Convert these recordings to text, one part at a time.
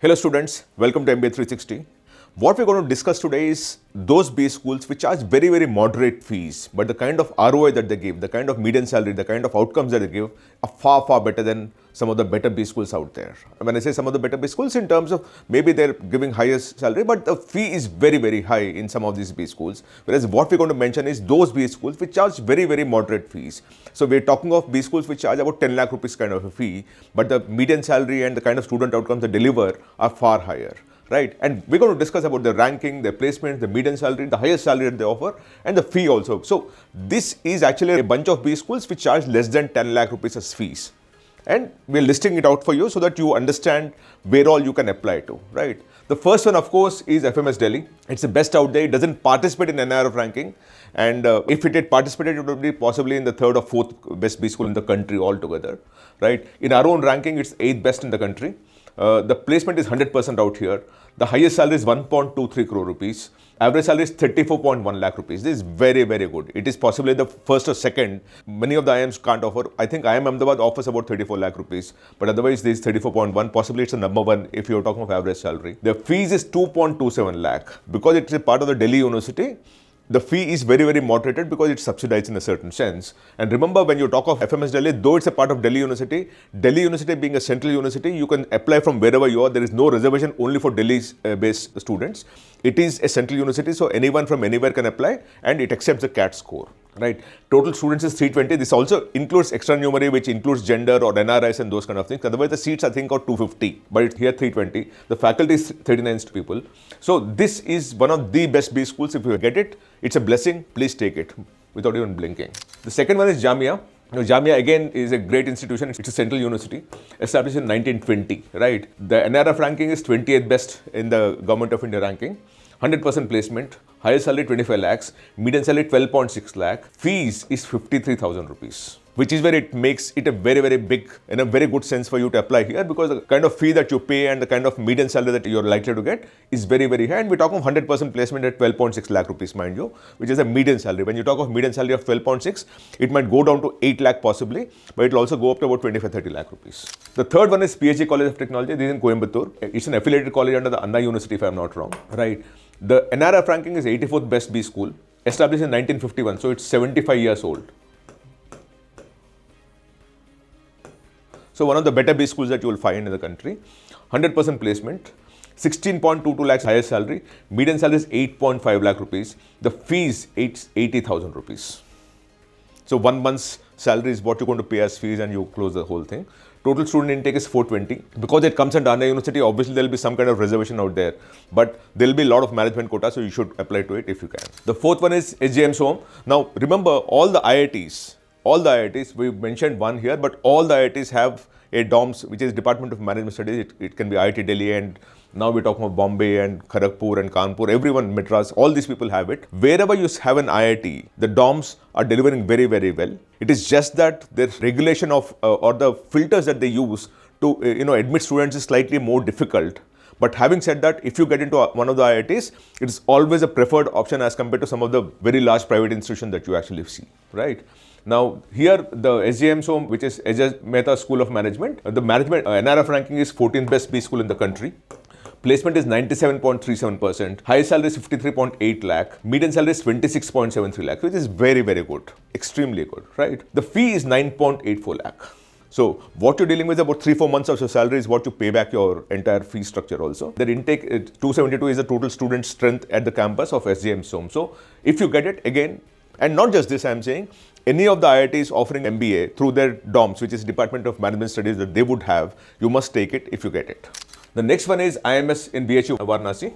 Hello students, welcome to MBA 360. What we're going to discuss today is those B schools which charge very moderate fees, but the kind of ROI that they give, the kind of median salary, the kind of outcomes that they give are far better than some of the better B schools out there. When I say some of the better B schools, in terms of maybe they're giving highest salary, but the fee is very high in some of these B schools. Whereas what we're going to mention is those B schools which charge very moderate fees. So we're talking of B schools which charge about 10 lakh rupees kind of a fee, but the median salary and the kind of student outcomes they deliver are far higher. Right, and we're going to discuss about the ranking, the placement, the median salary, the highest salary that they offer, and the fee also. So this is actually a bunch of B schools which charge less than 10 lakh rupees as fees. And we're listing it out for you so that you understand where all you can apply to, right? The first one, of course, is FMS Delhi. It's the best out there. It doesn't participate in NIRF ranking. And if it had participated, it would be possibly in the third or fourth best B school in the country altogether, right? In our own ranking, it's 8th best in the country. The placement is 100% out here. The highest salary is 1.23 crore rupees. Average salary is 34.1 lakh rupees. This is very good. It is possibly the first or second. Many of the IIMs can't offer. I think IIM Ahmedabad offers about 34 lakh rupees. But otherwise, this is 34.1. Possibly it's the number one if you're talking of average salary. The fees is 2.27 lakh. Because it's a part of the Delhi University, the fee is very moderated because it's subsidized in a certain sense. And remember, when you talk of FMS Delhi, though it's a part of Delhi University being a central university, you can apply from wherever you are. There is no reservation only for Delhi-based students. It is a central university, so anyone from anywhere can apply, and it accepts the CAT score. Right. Total students is 320. This also includes extranumerary, which includes gender or NRIs and those kind of things. Otherwise, the seats I think are 250, but it's here 320. The faculty is 39 people. So this is one of the best B schools. If you get it, it's a blessing. Please take it without even blinking. The second one is Jamia. Now, Jamia again is a great institution. It's a central university established in 1920. Right. The NRF ranking is 28th best in the Government of India ranking. 100% placement, highest salary 25 lakhs, median salary 12.6 lakh, fees is 53,000 rupees, which is where it makes it a very big, in a very good sense for you to apply here, because the kind of fee that you pay and the kind of median salary that you're likely to get is very high. And we talk of 100% placement at 12.6 lakh rupees, mind you, which is a median salary. When you talk of median salary of 12.6, it might go down to 8 lakh possibly, but it will also go up to about 25-30 lakh rupees. The third one is PSG College of Technology. This is in Coimbatore. It's an affiliated college under the Anna University, if I'm not wrong. Right. The NRF ranking is 84th best B school, established in 1951, so it's 75 years old. So one of the better B schools that you will find in the country. 100% placement, 16.22 lakhs highest salary, median salary is 8.5 lakh rupees. The fees 80,000 rupees. So 1 month's salary is what you're going to pay as fees, and you close the whole thing. Total student intake is 420. Because it comes under Anna University, obviously there will be some kind of reservation out there. But there will be a lot of management quota, so you should apply to it if you can. The fourth one is SJMSOM. Now remember, all the IITs, we mentioned one here, but all the IITs have a DoMS, which is Department of Management Studies. It can be IIT Delhi, and now we're talking about Bombay and Kharagpur and Kanpur, everyone, Madras, all these people have it. Wherever you have an IIT, the DoMS are delivering very well. It is just that their regulation of, or the filters that they use to, admit students is slightly more difficult. But having said that, if you get into one of the IITs, it is always a preferred option as compared to some of the very large private institutions that you actually see, right? Now, here the SJMSOM, which is Ajay Mehta School of Management, the management NRF ranking is 14th best B school in the country. Placement is 97.37%. Highest salary is 53.8 lakh. Median salary is 26.73 lakh, which is very good, extremely good, right? The fee is 9.84 lakh. So what you're dealing with, about 3-4 months of your salary is what you pay back your entire fee structure also. Their intake, 272 is the total student strength at the campus of SJMSOM. So if you get it, again, and not just this, I'm saying, any of the IITs offering MBA through their DoMS, which is Department of Management Studies that they would have, you must take it if you get it. The next one is IMS in BHU Varanasi,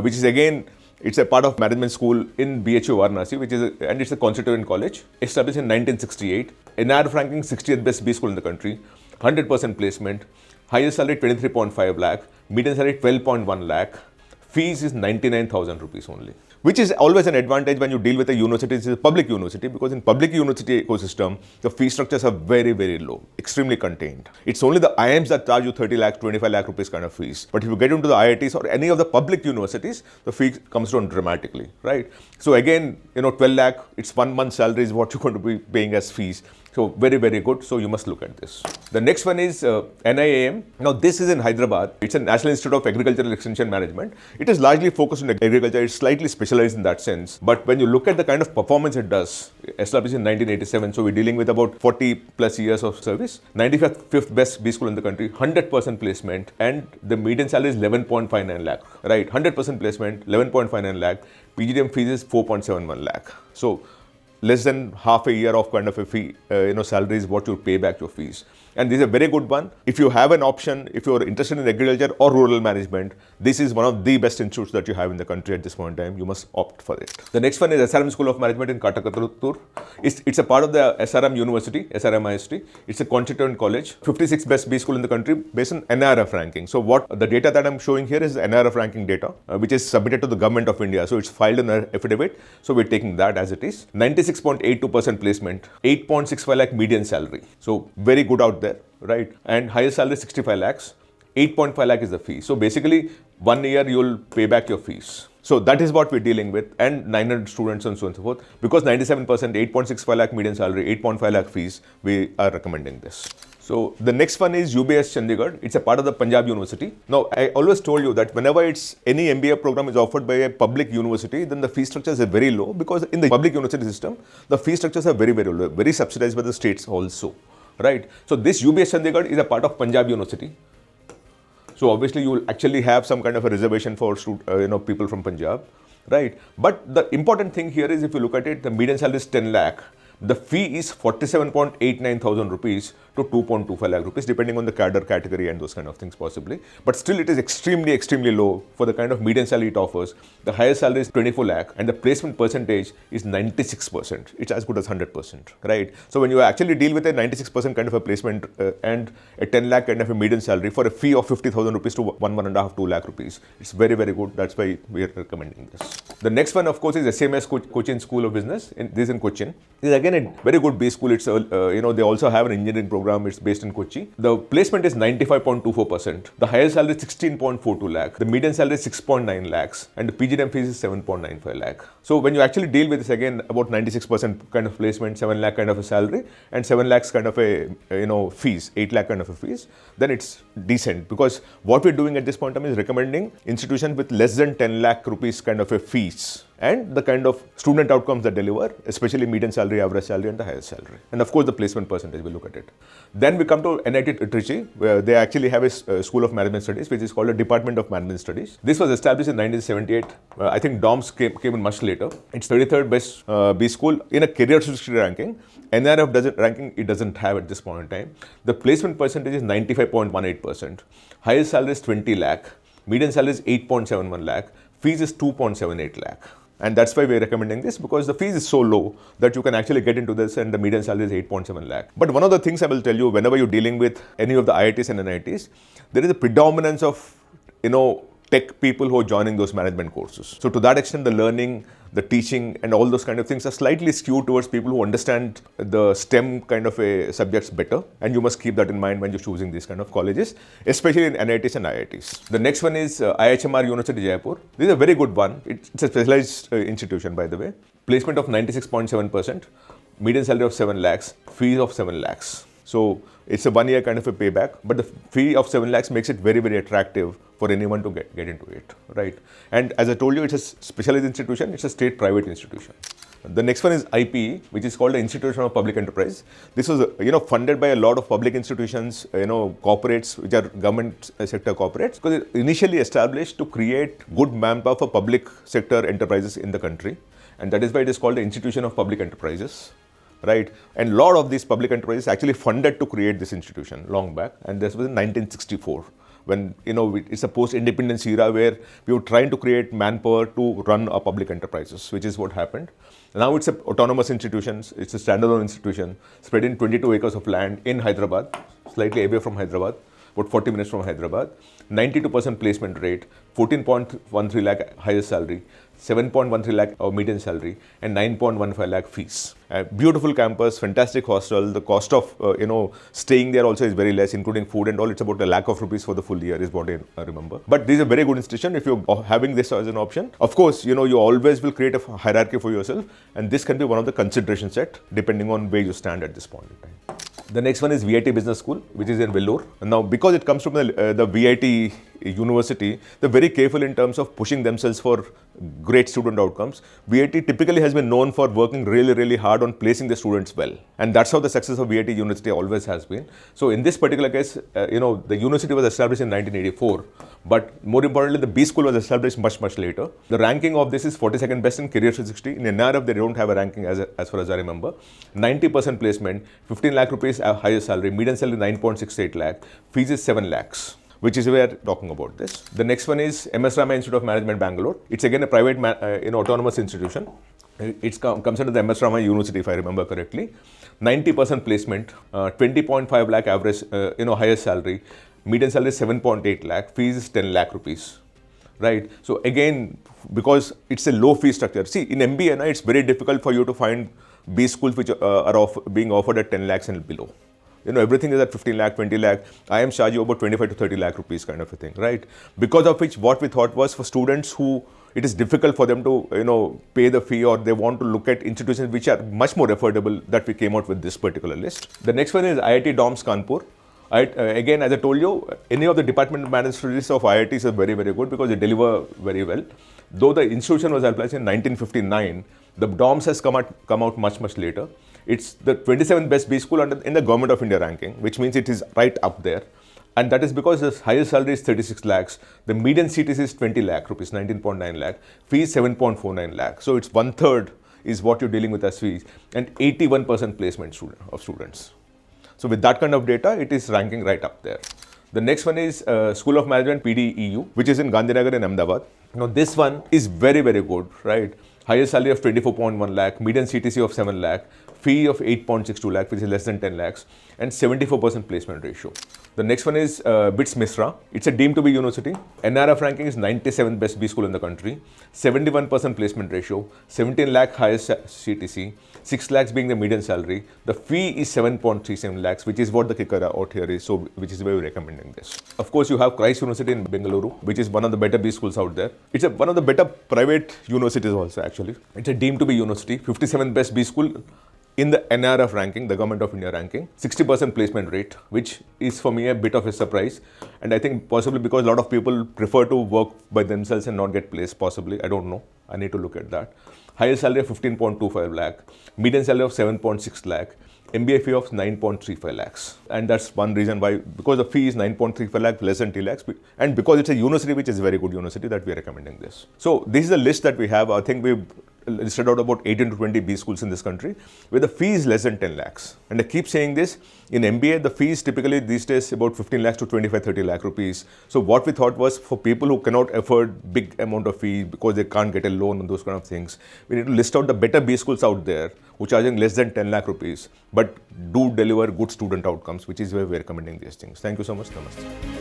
which is again, it's a part of management school in BHU Varanasi, and it's a constituent college, established in 1968. NRF ranking 60th best B school in the country, 100% placement, highest salary 23.5 lakh, median salary 12.1 lakh, fees is 99,000 rupees only. Which is always an advantage when you deal with a university. It's a public university, because in public university ecosystem, the fee structures are very low, extremely contained. It's only the IIMs that charge you 30 lakh, 25 lakh rupees kind of fees. But if you get into the IITs or any of the public universities, the fee comes down dramatically, right? So again, 12 lakh, it's 1 month's salary is what you're going to be paying as fees. So very, very good. So you must look at this. The next one is NIAM. Now this is in Hyderabad. It's a National Institute of Agricultural Extension Management. It is largely focused on agriculture. It's slightly specialized in that sense. But when you look at the kind of performance it does, established in 1987, so we're dealing with about 40 plus years of service, 95th best B school in the country, 100% placement, and the median salary is 11.59 lakh, right? 100% placement, 11.59 lakh. PGDM fees is 4.71 lakh. So less than half a year of kind of a fee, salary is what you pay back your fees. And this is a very good one. If you have an option, if you're interested in agriculture or rural management, this is one of the best institutes that you have in the country at this point in time. You must opt for it. The next one is SRM School of Management in Katankulathur. It's a part of the SRM University, SRM IST. It's a constituent college, 56th best B school in the country based on NRF ranking. So what the data that I'm showing here is the NRF ranking data, which is submitted to the government of India. So it's filed in an affidavit. So we're taking that as it is. 96.82% placement, 8.65 lakh median salary. So very good out there, right? And highest salary 65 lakhs, 8.5 lakh is the fee. So basically 1 year you'll pay back your fees. So that is what we're dealing with, and 900 students and so on and so forth. Because 97%, 8.65 lakh median salary, 8.5 lakh fees, we are recommending this. So the next one is UBS Chandigarh. It's a part of the Punjab University. Now, I always told you that whenever any MBA program is offered by a public university, then the fee structures are very low, because in the public university system, the fee structures are very, very low, very subsidized by the states also, right? So this UBS Chandigarh is a part of Punjab University. So obviously you will actually have some kind of a reservation for people from Punjab, right? But the important thing here is, if you look at it, the median salary is 10 lakh. The fee is 47.89 thousand rupees to 2.25 lakh rupees, depending on the cadre category and those kind of things possibly. But still it is extremely, extremely low for the kind of median salary it offers. The highest salary is 24 lakh and the placement percentage is 96%. It's as good as 100%, right? So when you actually deal with a 96% kind of a placement and a 10 lakh kind of a median salary for a fee of 50,000 rupees to 1.5, 2 lakh rupees, it's very, very good. That's why we are recommending this. The next one, of course, is SCMS Cochin School of Business. This is in Cochin. This is again a very good B school. It's they also have an engineering program. It's based in Kochi. The placement is 95.24%. The highest salary is 16.42 lakh. The median salary is 6.9 lakhs, and the PGDM fees is 7.95 lakh. So when you actually deal with this, again about 96% kind of placement, 7 lakh kind of a salary, and 7 lakhs kind of a fees, 8 lakh kind of a fees, then it's decent, because what we're doing at this point in time is recommending institutions with less than 10 lakh rupees kind of a fees, and the kind of student outcomes that deliver, especially median salary, average salary, and the highest salary. And of course, the placement percentage, we'll look at it. Then we come to NIT Trichy, where they actually have a School of Management Studies, which is called a Department of Management Studies. This was established in 1978. I think DoMS came in much later. It's 33rd best B school in a career history ranking. NRF doesn't have at this point in time. The placement percentage is 95.18%. Highest salary is 20 lakh. Median salary is 8.71 lakh. Fees is 2.78 lakh. And that's why we're recommending this, because the fees is so low that you can actually get into this, and the median salary is 8.7 lakh. But one of the things I will tell you, whenever you're dealing with any of the IITs and NITs, there is a predominance of, tech people who are joining those management courses. So to that extent, the learning, the teaching, and all those kind of things are slightly skewed towards people who understand the STEM kind of a subjects better. And you must keep that in mind when you're choosing these kind of colleges, especially in NITs and IITs. The next one is IIHMR University Jaipur. This is a very good one. It's a specialized institution, by the way. Placement of 96.7%, median salary of 7 lakhs, fees of 7 lakhs. So it's a 1 year kind of a payback, but the fee of 7 lakhs makes it very, very attractive for anyone to get into it, right? And as I told you, it's a specialized institution. It's a state-private institution. The next one is IPE, which is called the Institution of Public Enterprise. This was, funded by a lot of public institutions, corporates, which are government sector corporates, because it initially established to create good manpower for public sector enterprises in the country. And that is why it is called the Institution of Public Enterprises. Right, and a lot of these public enterprises actually funded to create this institution long back, and this was in 1964, when it's a post-independence era where we were trying to create manpower to run our public enterprises, which is what happened. Now it's an autonomous institution, it's a standalone institution spread in 22 acres of land in Hyderabad, slightly away from Hyderabad, about 40 minutes from Hyderabad. 92% placement rate, 14.13 lakh highest salary, 7.13 lakh median salary, and 9.15 lakh fees. Beautiful campus, fantastic hostel. The cost of staying there also is very less, including food and all. It's about ₹1,00,000 for the full year, is what I remember. But this is a very good institution if you're having this as an option. Of course, you always will create a hierarchy for yourself, and this can be one of the consideration set depending on where you stand at this point in time. The next one is VIT Business School, which is in Vellore. Now, because it comes from the VIT university, they're very careful in terms of pushing themselves for great student outcomes. VIT typically has been known for working really, really hard on placing the students well. And that's how the success of VIT University always has been. So in this particular case, the university was established in 1984. But more importantly, the B school was established much, much later. The ranking of this is 42nd best in Career 360. In NRF, they don't have a ranking as far as I remember. 90% placement, 15 lakh rupees highest salary, median salary 9.68 lakh, fees is 7 lakhs. Which is where talking about this. The next one is MS Ramaiah Institute of Management, Bangalore. It's again a private autonomous institution. It comes under the MS Ramaiah University, if I remember correctly. 90% placement, 20.5 lakh average, highest salary, median salary is 7.8 lakh, fees is 10 lakh rupees. Right. So again, because it's a low fee structure. See, in MBA, it's very difficult for you to find B schools which are being offered at 10 lakhs and below. Everything is at 15 lakh, 20 lakh. I am charging about 25 to 30 lakh rupees kind of a thing, right? Because of which, what we thought was for students who it is difficult for them to, pay the fee, or they want to look at institutions which are much more affordable, that we came out with this particular list. The next one is IIT DoMS Kanpur. Again, as I told you, any of the department managed studies of IITs are very, very good because they deliver very well. Though the institution was established in 1959, the DoMS has come out much, much later. It's the 27th best B school in the Government of India ranking, which means it is right up there. And that is because the highest salary is 36 lakhs. The median CTC is 20 lakh rupees, 19.9 lakh. Fees 7.49 lakh. So it's 1/3 is what you're dealing with as fees, and 81% placement of students. So with that kind of data, it is ranking right up there. The next one is School of Management, PDEU, which is in Gandhinagar in Ahmedabad. Now this one is very, very good, right? Highest salary of 24.1 lakh, median CTC of 7 lakh, fee of 8.62 lakh, which is less than 10 lakhs, and 74% placement ratio. The next one is BITS Mesra. It's a deemed to be university. NRF ranking is 97th best B school in the country, 71% placement ratio, 17 lakh highest CTC, 6 lakhs being the median salary. The fee is 7.37 lakhs, which is what the kicker out here is, so which is why we're recommending this. Of course, you have Christ University in Bengaluru, which is one of the better B schools out there. It's one of the better private universities also, actually. It's a deemed to be university, 57th best B school in the NRF ranking, the Government of India ranking, 60% placement rate, which is for me a bit of a surprise. And I think possibly because a lot of people prefer to work by themselves and not get placed, possibly. I don't know. I need to look at that. Highest salary of 15.25 lakh, median salary of 7.6 lakh, MBA fee of 9.35 lakhs. And that's one reason why, because the fee is 9.35 lakh, less than 2 lakhs, and because it's a university which is a very good university, that we are recommending this. So this is the list that we have. I think we've listed out about 18 to 20 B schools in this country where the fee is less than 10 lakhs. And I keep saying this, in MBA, the fees typically these days about 15 lakhs to 25, 30 lakh rupees. So what we thought was for people who cannot afford big amount of fee because they can't get a loan and those kind of things, we need to list out the better B schools out there who are charging less than 10 lakh rupees, but do deliver good student outcomes, which is why we're recommending these things. Thank you so much. Namaste.